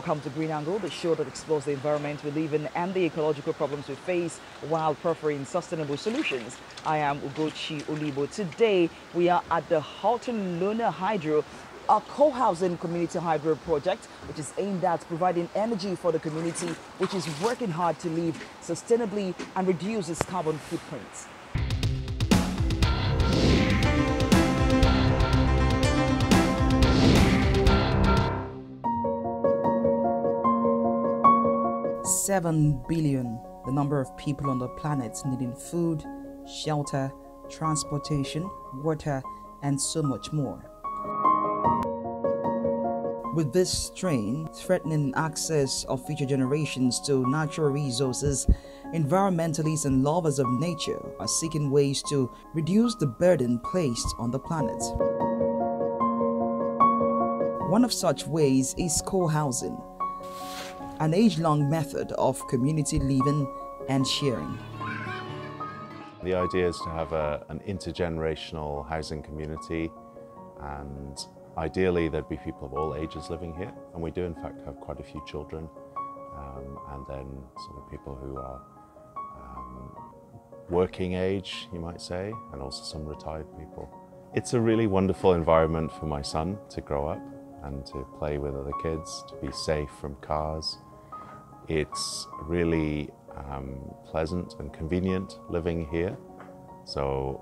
Welcome to Green Angle, the show that explores the environment we live in and the ecological problems we face while preferring sustainable solutions. I am Ugochi Olibo. Today, we are at the Halton Lunar Hydro, a co-housing community hydro project, which is aimed at providing energy for the community, which is working hard to live sustainably and reduce its carbon footprint. $7 billion, the number of people on the planet needing food, shelter, transportation, water, and so much more. With this strain threatening access of future generations to natural resources, environmentalists and lovers of nature are seeking ways to reduce the burden placed on the planet. One of such ways is co-housing, an age-long method of community living and sharing. The idea is to have an intergenerational housing community, and ideally there'd be people of all ages living here, and we do in fact have quite a few children, and then sort of people who are working age, you might say, and also some retired people. It's a really wonderful environment for my son to grow up and to play with other kids, to be safe from cars. It's really pleasant and convenient living here. So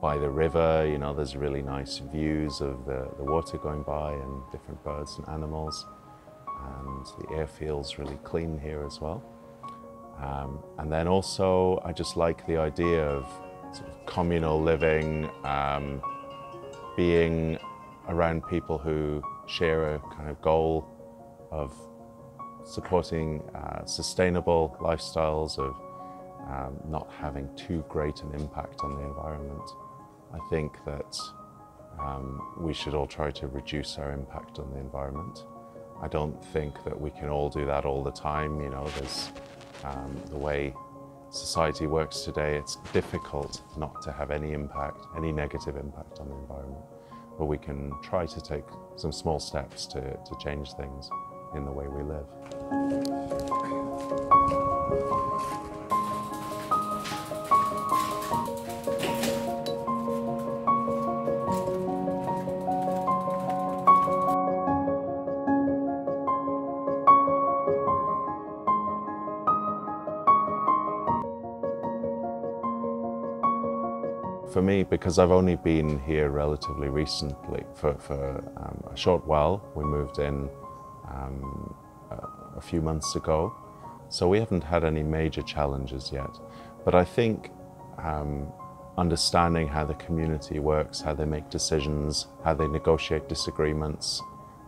by the river, you know, there's really nice views of the water going by and different birds and animals. And the air feels really clean here as well. And then also, I just like the idea of sort of communal living, being around people who share a kind of goal of supporting sustainable lifestyles, of not having too great an impact on the environment. I think that we should all try to reduce our impact on the environment. I don't think that we can all do that all the time. You know, there's the way society works today, it's difficult not to have any impact, any negative impact on the environment. But we can try to take some small steps to change things in the way we live. For me, because I've only been here relatively recently, for a short while, we moved in a few months ago, so we haven't had any major challenges yet. But I think understanding how the community works, how they make decisions, how they negotiate disagreements,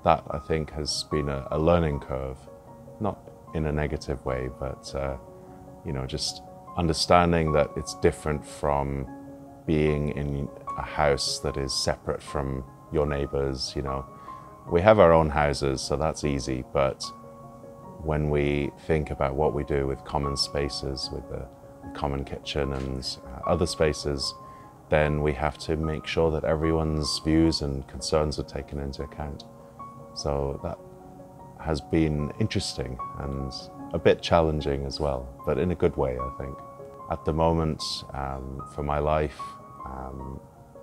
that I think has been a learning curve, not in a negative way, but you know, just understanding that it's different from being in a house that is separate from your neighbors. You know, we have our own houses, so that's easy, but when we think about what we do with common spaces, with the common kitchen and other spaces, then we have to make sure that everyone's views and concerns are taken into account. So that has been interesting and a bit challenging as well, but in a good way, I think. At the moment, for my life,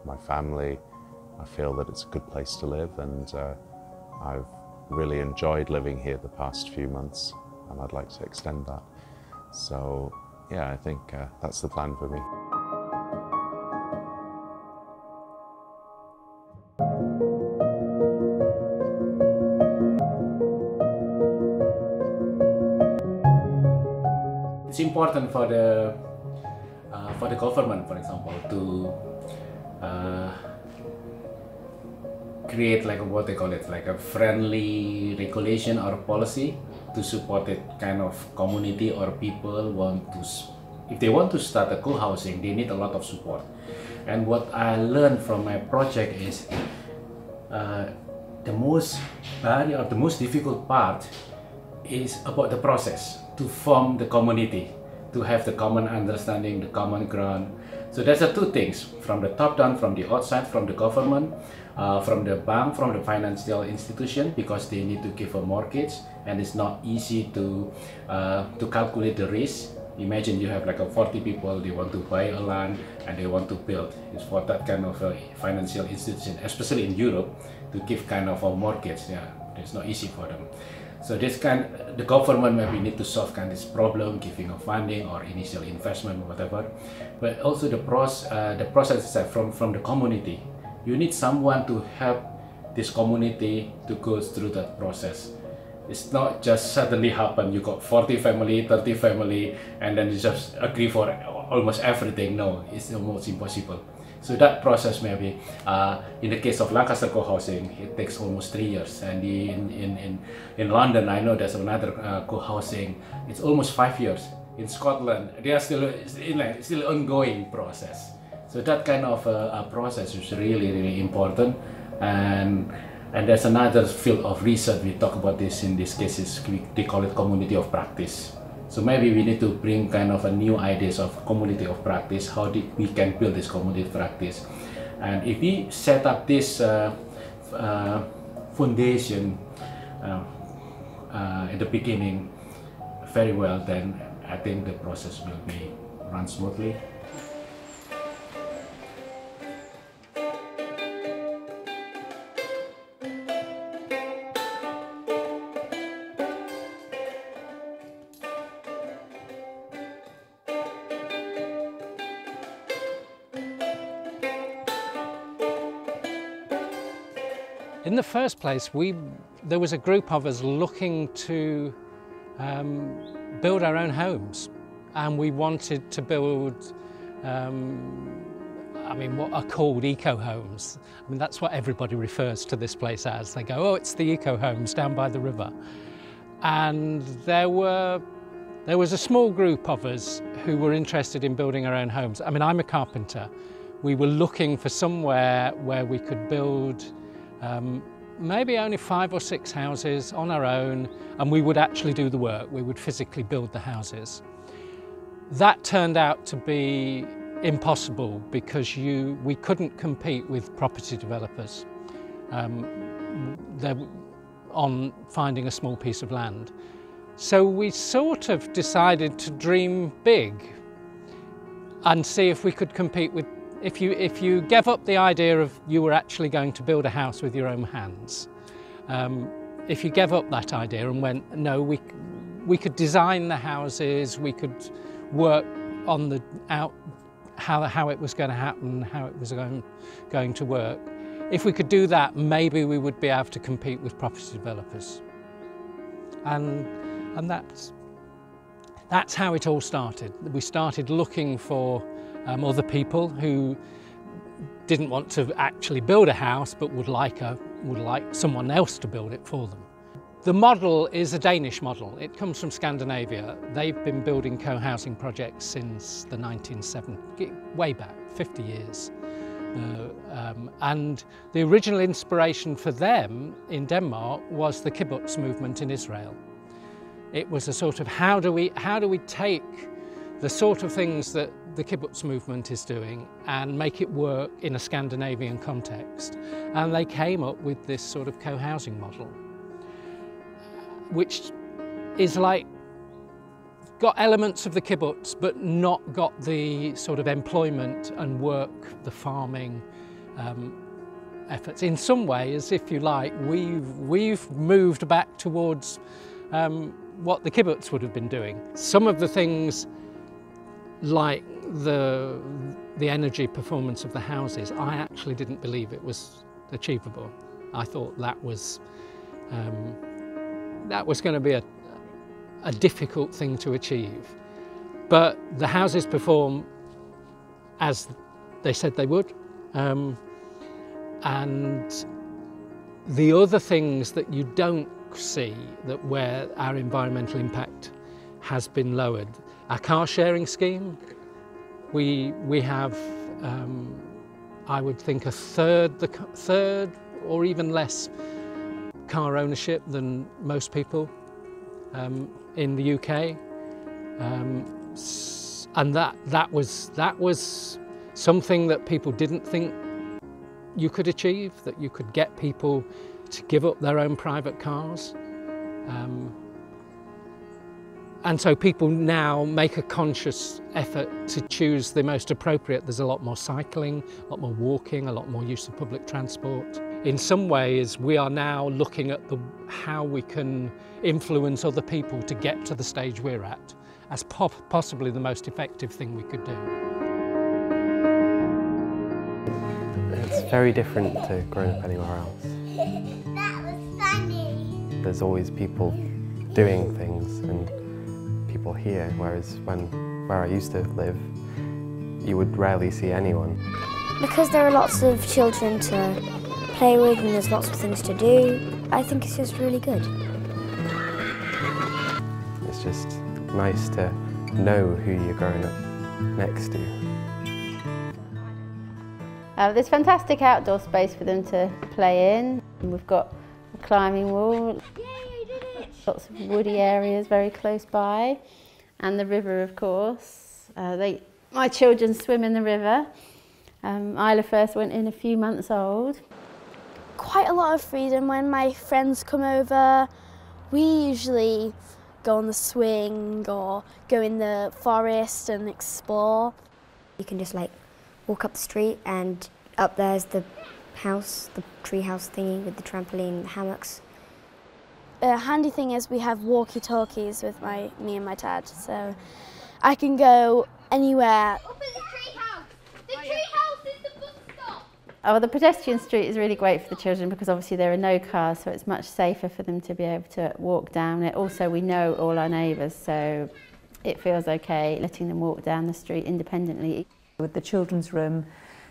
my family, I feel that it's a good place to live, and I've really enjoyed living here the past few months, and I'd like to extend that. So yeah, I think that's the plan for me. It's important for the government, for example, to create like what they call it, like a friendly regulation or policy to support that kind of community or people want to, if they want to start a co-housing, they need a lot of support. And what I learned from my project is the most barrier or the most difficult part is about the process to form the community. to have the common understanding, the common ground. So there's the two things, from the top down, from the outside, from the government, from the bank, from the financial institution, because they need to give a mortgage, and it's not easy to calculate the risk. Imagine you have like 40 people, they want to buy a land and they want to build. It's for that kind of a financial institution, especially in Europe, to give kind of a mortgage. Yeah, it's not easy for them. So the government maybe need to solve kind of this problem, giving a funding or initial investment, whatever. But also the process is from the community. You need someone to help this community to go through that process. It's not just suddenly happen. You got 40 family, 30 family, and then you just agree for almost everything. No, it's almost impossible. So that process maybe, in the case of Lancaster CoHousing, it takes almost 3 years. And in London, I know there's another CoHousing, it's almost 5 years. In Scotland, they are still ongoing process. So that kind of process is really, really important. And there's another field of research, we talk about this in these cases, they call it community of practice. So maybe we need to bring kind of a new ideas of community of practice, how we can build this community of practice. And if we set up this foundation at the beginning very well, then I think the process will be run smoothly. In the first place, there was a group of us looking to build our own homes, and we wanted to build, what are called eco-homes. I mean, that's what everybody refers to this place as. They go, oh, it's the eco-homes down by the river. And there was a small group of us who were interested in building our own homes. I mean, I'm a carpenter. We were looking for somewhere where we could build maybe only 5 or 6 houses on our own, and we would actually do the work. We would physically build the houses. That turned out to be impossible because we couldn't compete with property developers on finding a small piece of land. So we sort of decided to dream big and see if we could compete with. If you gave up the idea of you were actually going to build a house with your own hands, if you gave up that idea and went, no, we could design the houses, we could work on how it was going to happen, how it was going to work. If we could do that, maybe we would be able to compete with property developers. And that's how it all started. We started looking for other people who didn't want to actually build a house but would like someone else to build it for them. The model is a Danish model. It comes from Scandinavia. They've been building co-housing projects since the 1970s, way back, 50 years. And the original inspiration for them in Denmark was the kibbutz movement in Israel. It was a sort of how do we take the sort of things that the kibbutz movement is doing and make it work in a Scandinavian context. And they came up with this sort of co-housing model, which is like got elements of the kibbutz but not got the sort of employment and work, the farming efforts. In some ways, if you like, we've moved back towards what the kibbutz would have been doing. Some of the things, like the energy performance of the houses, I actually didn't believe it was achievable. I thought that was going to be a difficult thing to achieve. But the houses perform as they said they would. And the other things that you don't see, that where our environmental impact has been lowered. Our car sharing scheme, we have, I would think, a third or even less car ownership than most people in the UK. And that was something that people didn't think you could achieve, that you could get people to give up their own private cars. And so people now make a conscious effort to choose the most appropriate. There's a lot more cycling, a lot more walking, a lot more use of public transport. In some ways, we are now looking at how we can influence other people to get to the stage we're at as possibly the most effective thing we could do. It's very different to growing up anywhere else. That was funny. There's always people doing things and people here, whereas where I used to live, you would rarely see anyone. Because there are lots of children to play with and there's lots of things to do, I think it's just really good. It's just nice to know who you're growing up next to. There's fantastic outdoor space for them to play in. We've got a climbing wall, lots of woody areas very close by, and the river, of course. My children swim in the river. Isla first went in a few months old. Quite a lot of freedom. When my friends come over, we usually go on the swing or go in the forest and explore. You can just like walk up the street and up there's the house, the tree house thingy with the trampoline, the hammocks. A handy thing is we have walkie-talkies with me and my dad, so I can go anywhere. Up at the tree house! The tree house is the bus stop! Oh, the pedestrian street is really great for the children because obviously there are no cars, so it's much safer for them to be able to walk down it. Also, we know all our neighbours, so it feels okay letting them walk down the street independently. With the children's room,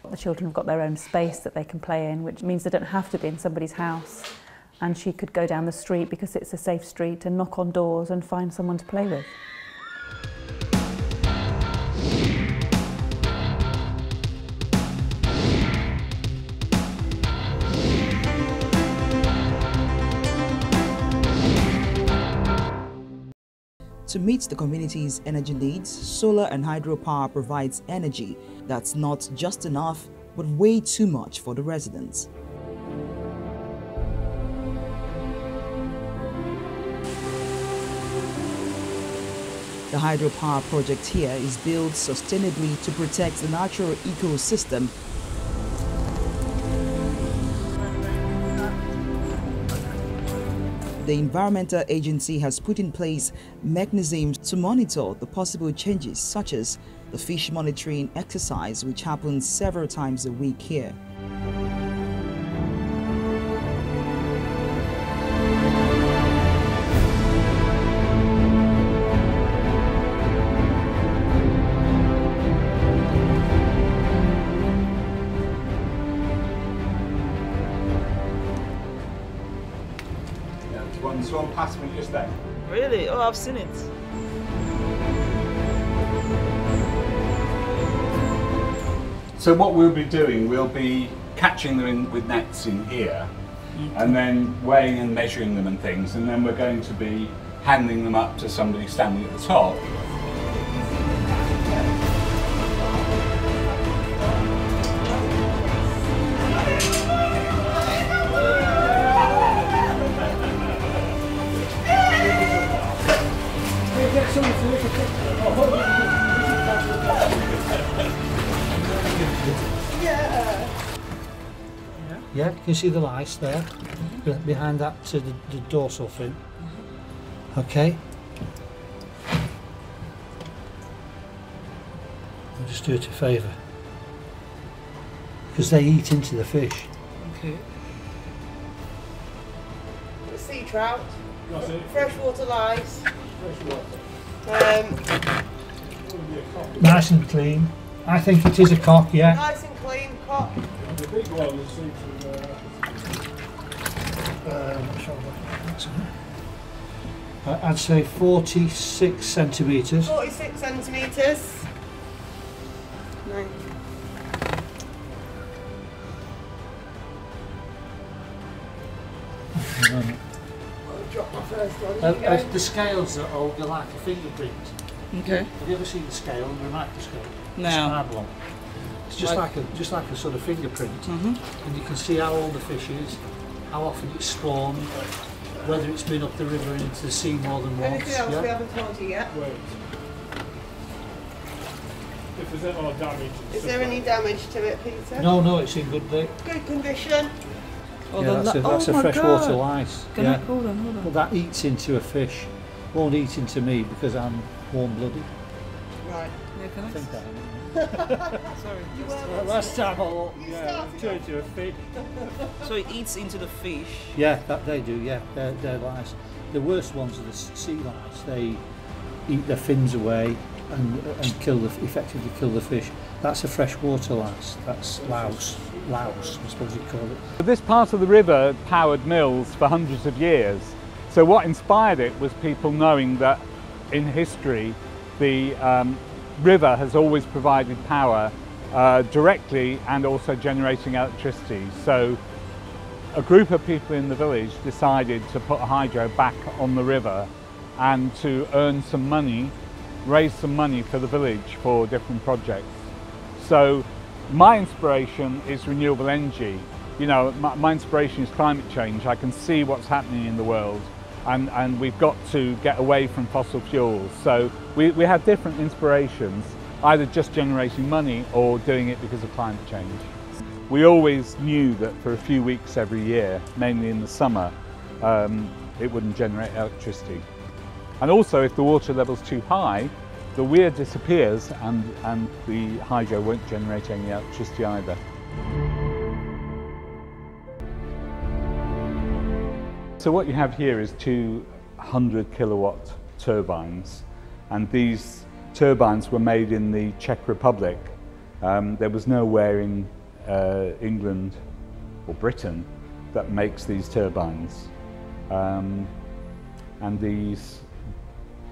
the children have got their own space that they can play in, which means they don't have to be in somebody's house. And she could go down the street because it's a safe street and knock on doors and find someone to play with. To meet the community's energy needs, solar and hydropower provides energy that's not just enough, but way too much for the residents. The hydropower project here is built sustainably to protect the natural ecosystem. The Environmental Agency has put in place mechanisms to monitor the possible changes, such as the fish monitoring exercise, which happens several times a week here. One swam past me just then. Really? Oh, I've seen it. So what we'll be doing, we'll be catching them with nets in here, and then weighing and measuring them and things, and then we're going to be handing them up to somebody standing at the top. Yeah, you can see the lice there, behind that to the dorsal fin. Okay. I'll just do it a favour. Because they eat into the fish. Okay. Sea trout, freshwater lice. Nice and clean. I think it is a cock, yeah. Nice and clean cock. The big one is seen from I'd say 46 centimetres. 46 centimetres. No. I'll drop my first one. The scales are all like a fingerprint. Okay. Have you ever seen the scale under a microscope? No. It's a hard one. It's just like a sort of fingerprint, and you can see how old the fish is, how often it's spawned, whether it's been up the river and into the sea more than once. Anything else we haven't told you yet? Wait. If there's any more damage. Is there any damage to it, Peter? No, it's in good condition. Oh, yeah, that's a freshwater lice. Yeah. Hold on. Well, that eats into a fish. Won't eat into me because I'm warm-blooded. Right. Yeah, can I? Think that. Sorry. Last time I turned to a fish. So it eats into the fish? Yeah, that they do, yeah. They're lice. The worst ones are the sea lice. They eat their fins away and effectively kill the fish. That's a freshwater lice. That's louse, I suppose you'd call it. This part of the river powered mills for hundreds of years. So what inspired it was people knowing that in history the river has always provided power directly and also generating electricity. So a group of people in the village decided to put a hydro back on the river and to earn some money, raise some money for the village for different projects. So my inspiration is renewable energy. You know, my inspiration is climate change. I can see what's happening in the world. And we've got to get away from fossil fuels. So we have different inspirations, either just generating money or doing it because of climate change. We always knew that for a few weeks every year, mainly in the summer, it wouldn't generate electricity. And also if the water level's too high, the weir disappears and the hydro won't generate any electricity either. So what you have here is 200 kilowatt turbines, and these turbines were made in the Czech Republic. There was nowhere in England or Britain that makes these turbines. And these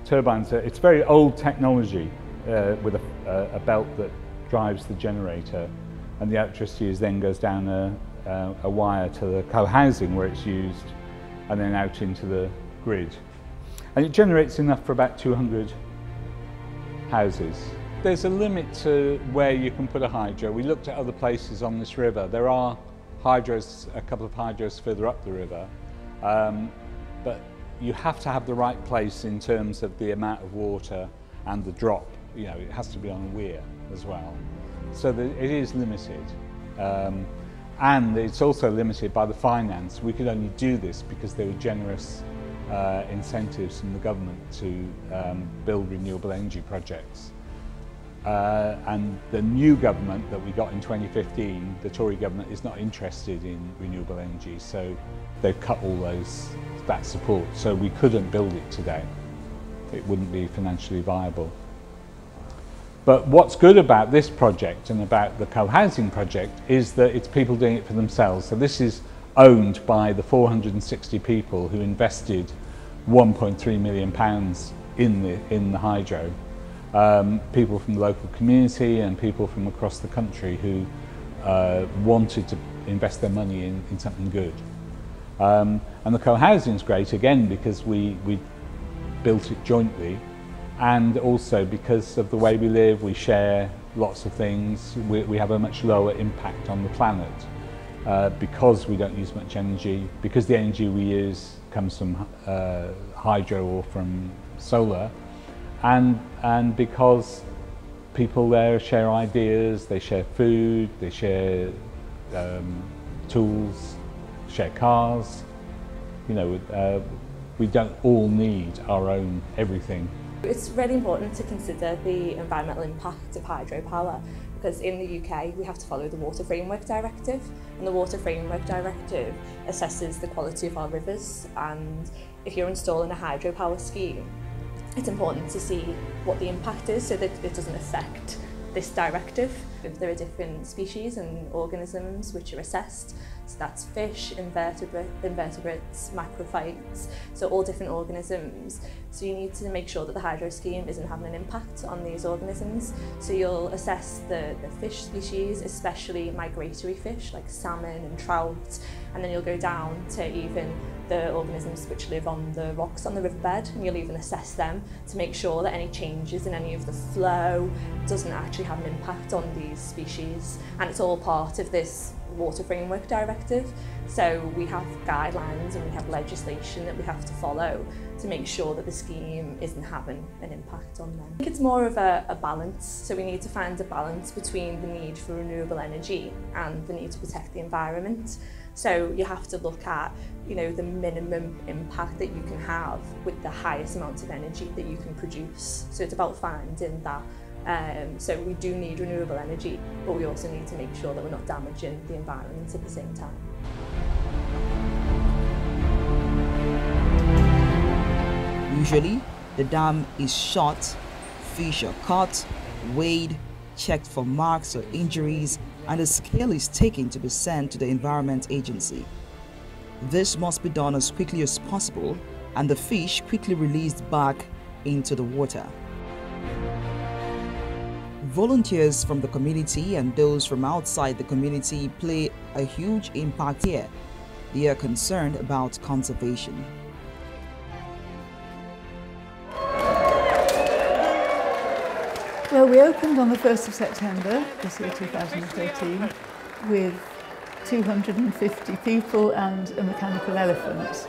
turbines, it's very old technology with a belt that drives the generator, and the electricity then goes down a wire to the CoHousing where it's used, and then out into the grid. And it generates enough for about 200 houses. There's a limit to where you can put a hydro. We looked at other places on this river. There are hydros, a couple of hydros further up the river, but you have to have the right place in terms of the amount of water and the drop. You know, it has to be on a weir as well. So it is limited. And it's also limited by the finance. We could only do this because there were generous incentives from the government to build renewable energy projects. And the new government that we got in 2015, the Tory government, is not interested in renewable energy, so they've cut all that support. So we couldn't build it today. It wouldn't be financially viable. But what's good about this project and about the CoHousing project is that it's people doing it for themselves. So this is owned by the 460 people who invested £1.3 million in the hydro. People from the local community and people from across the country who wanted to invest their money in something good. And the CoHousing is great again because we built it jointly. And also because of the way we live, we share lots of things. We have a much lower impact on the planet because we don't use much energy, because the energy we use comes from hydro or from solar, and because people there share ideas, they share food, they share tools, share cars. You know, we don't all need our own everything. It's really important to consider the environmental impact of hydropower because in the UK we have to follow the Water Framework Directive, and the Water Framework Directive assesses the quality of our rivers, and if you're installing a hydropower scheme it's important to see what the impact is so that it doesn't affect this directive. There are different species and organisms which are assessed, so that's fish, invertebrates, macrophytes, so all different organisms. So you need to make sure that the hydro scheme isn't having an impact on these organisms. So you'll assess the fish species, especially migratory fish like salmon and trout, and then you'll go down to even the organisms which live on the rocks on the riverbed, and you'll even assess them to make sure that any changes in any of the flow doesn't actually have an impact on these species. And it's all part of this Water Framework Directive. So we have guidelines and we have legislation that we have to follow to make sure that the scheme isn't having an impact on them. I think it's more of a balance. So we need to find a balance between the need for renewable energy and the need to protect the environment. So you have to look at, you know, the minimum impact that you can have with the highest amount of energy that you can produce. So it's about finding that. So we do need renewable energy, but we also need to make sure that we're not damaging the environment at the same time. Usually, the dam is shut, fish are caught, weighed, checked for marks or injuries, and the scale is taken to be sent to the Environment Agency. This must be done as quickly as possible, and the fish quickly released back into the water. Volunteers from the community and those from outside the community play a huge impact here. They are concerned about conservation. Well, we opened on the 1st of September this year, 2013, with 250 people and a mechanical elephant.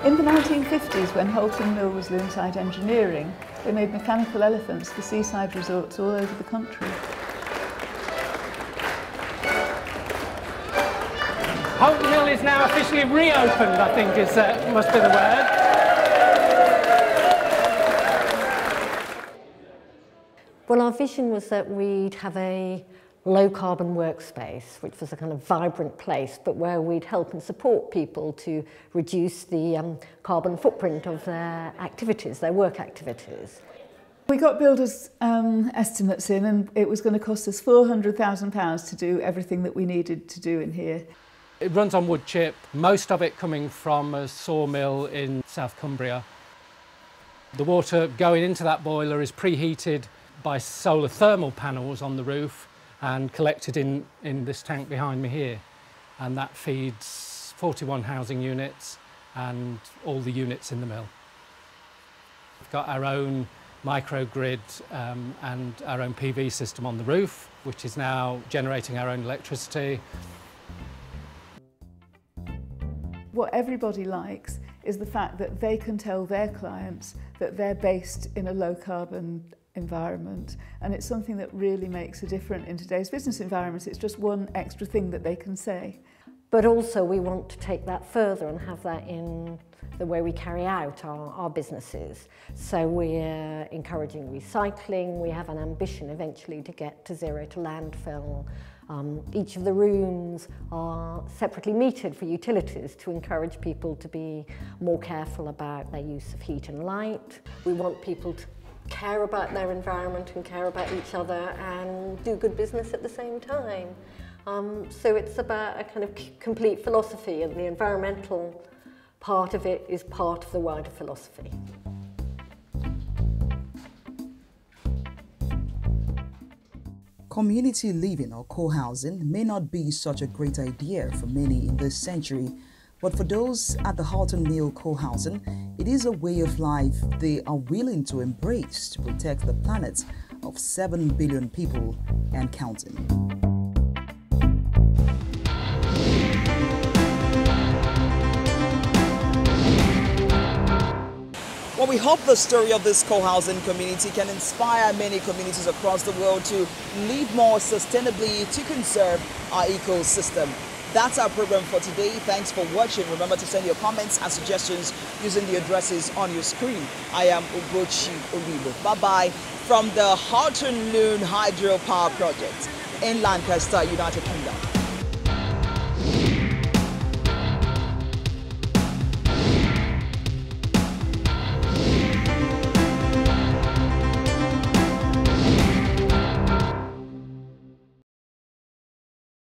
In the 1950s, when Halton Mill was Loonside Engineering, they made mechanical elephants for seaside resorts all over the country. Halton Mill is now officially reopened, I think must be the word. Well, our vision was that we'd have a low-carbon workspace, which was a kind of vibrant place, but where we'd help and support people to reduce the carbon footprint of their activities, their work activities. We got builders' estimates in, and it was going to cost us £400,000 to do everything that we needed to do in here. It runs on wood chip, most of it coming from a sawmill in South Cumbria. The water going into that boiler is preheated by solar thermal panels on the roof and collected in this tank behind me here. And that feeds 41 housing units and all the units in the mill. We've got our own microgrid and our own PV system on the roof, which is now generating our own electricity. What everybody likes is the fact that they can tell their clients that they're based in a low-carbon environment, and it's something that really makes a difference in today's business environment. It's just one extra thing that they can say. But also we want to take that further and have that in the way we carry out our businesses. So we're encouraging recycling. We have an ambition eventually to get to zero to landfill. Each of the rooms are separately metered for utilities to encourage people to be more careful about their use of heat and light. We want people to care about their environment and care about each other and do good business at the same time. So it's about a kind of complete philosophy, and the environmental part of it is part of the wider philosophy. Community living or co-housing may not be such a great idea for many in this century, but for those at the Halton Mill Co-housing, it is a way of life they are willing to embrace to protect the planet of 7 billion people and counting. Well, we hope the story of this co-housing community can inspire many communities across the world to live more sustainably to conserve our ecosystem. That's our program for today. Thanks for watching. Remember to send your comments and suggestions using the addresses on your screen. I am Ugochi Olibo. Bye-bye from the Halton Loon Hydropower Project in Lancaster, United Kingdom.